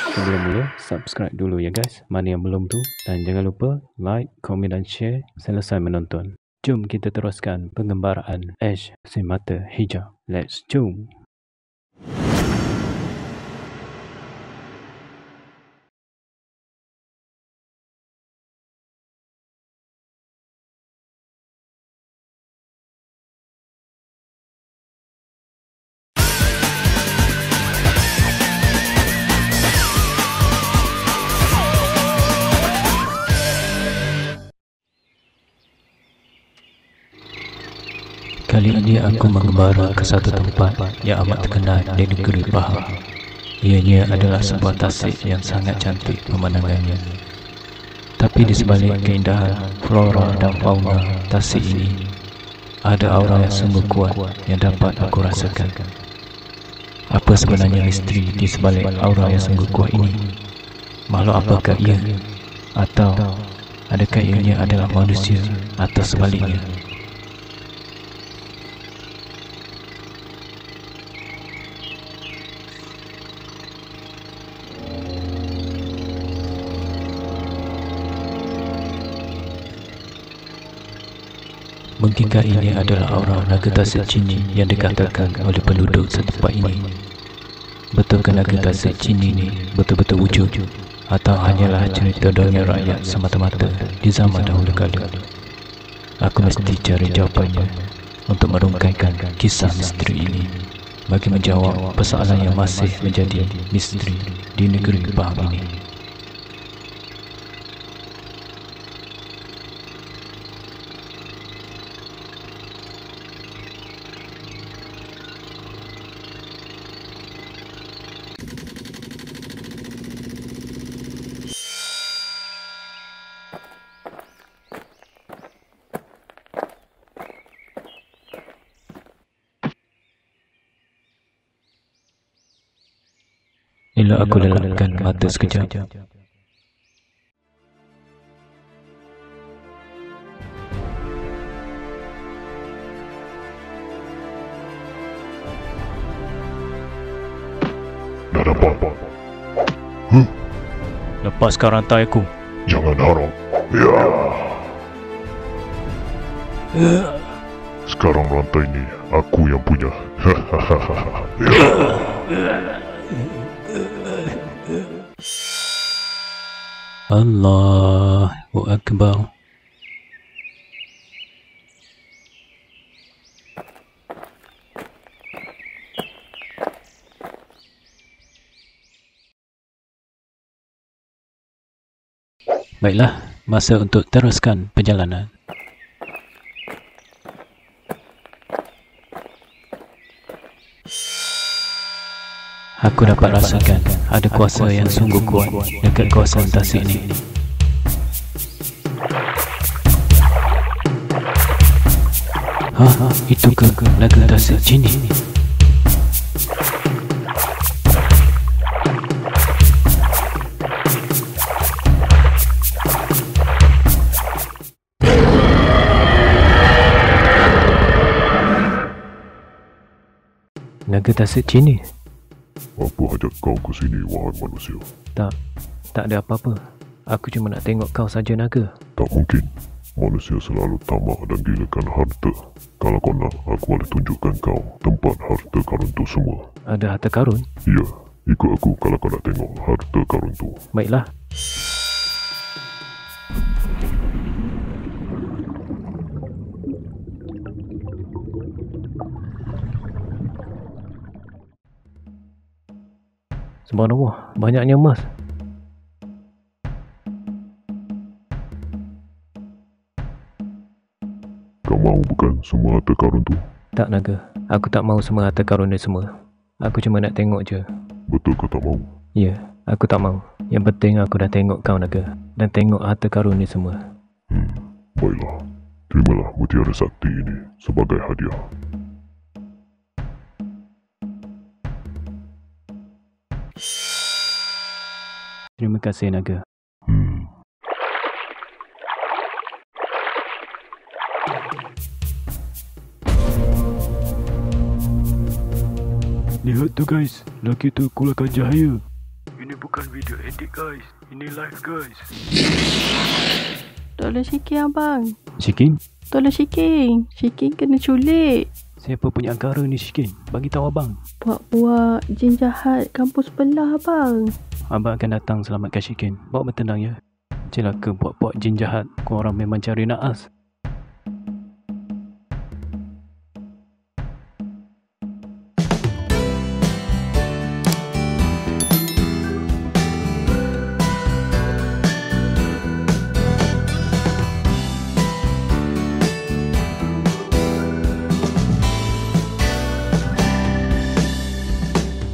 Sebelum mula, subscribe dulu ya guys, mana yang belum tu. Dan jangan lupa like, komen dan share selesai menonton. Jom kita teruskan pengembaraan Ash si mata hijau. Let's jom. Kali ini aku mengembara ke satu tempat yang amat terkenal di negeri Pahang. Ianya adalah sebuah tasik yang sangat cantik pemandangannya. Tapi di sebalik keindahan flora dan fauna tasik ini, ada aura yang sungguh kuat yang dapat aku rasakan. Apa sebenarnya misteri di sebalik aura yang sungguh kuat ini? Makhluk apakah ia? Atau adakah ianya adalah manusia atau sebaliknya? Mungkinkah ini adalah aura naga tasik Cini yang dikatakan oleh penduduk setempat ini? Betulkah naga tasik Cini ini betul-betul wujud? Atau hanyalah cerita dongeng rakyat semata-mata di zaman dahulu kala? Aku mesti cari jawapannya untuk merungkaikan kisah misteri ini bagi menjawab persoalan yang masih menjadi misteri di negeri Pahang ini. Elok aku lelapkan mata sekejap. Dah dapat? Lepaskan rantai aku. Jangan harap. Ya. Sekarang rantai ni aku yang punya. Ya. Allahu Akbar. Baiklah, masa untuk teruskan perjalanan. Aku dapat rasakan ada kuasa yang sungguh kuat dekat kawasan tasik ini. Itu ke naga tasik Cini? Naga tasik Cini? Apa hajat kau ke sini, wahai manusia? Tak ada apa-apa. Aku cuma nak tengok kau saja, naga. Tak mungkin. Manusia selalu tamak dan gilakan harta. Kalau kau nak, aku boleh tunjukkan kau tempat harta karun tu semua. Ada harta karun? Ya, ikut aku kalau kau nak tengok harta karun tu. Baiklah. Subhanallah, banyaknya emas. Kau mahu bukan semua harta karun tu? Tak, naga. Aku tak mahu semua harta karun ni semua. Aku cuma nak tengok je. Betul kau tak mahu? Ya, aku tak mahu. Yang penting aku dah tengok kau, naga. Dan tengok harta karun ni semua. Baiklah. Terimalah mutiara sakti ini sebagai hadiah. Terima kasih, naga. Lihat tu guys, lelaki tu keluarkan cahaya. Ini bukan video edit guys. Ini live guys. Tolong Shikin abang. Shikin? Tolong Shikin. Shikin kena culik. Siapa punya angkara ni Shikin? Bagi tahu abang. Buat jin jahat kampus sebelah abang. Abang akan datang selamatkan Shikin. Bawa bertenang ya. Celaka buat jin jahat. Korang memang cari naas.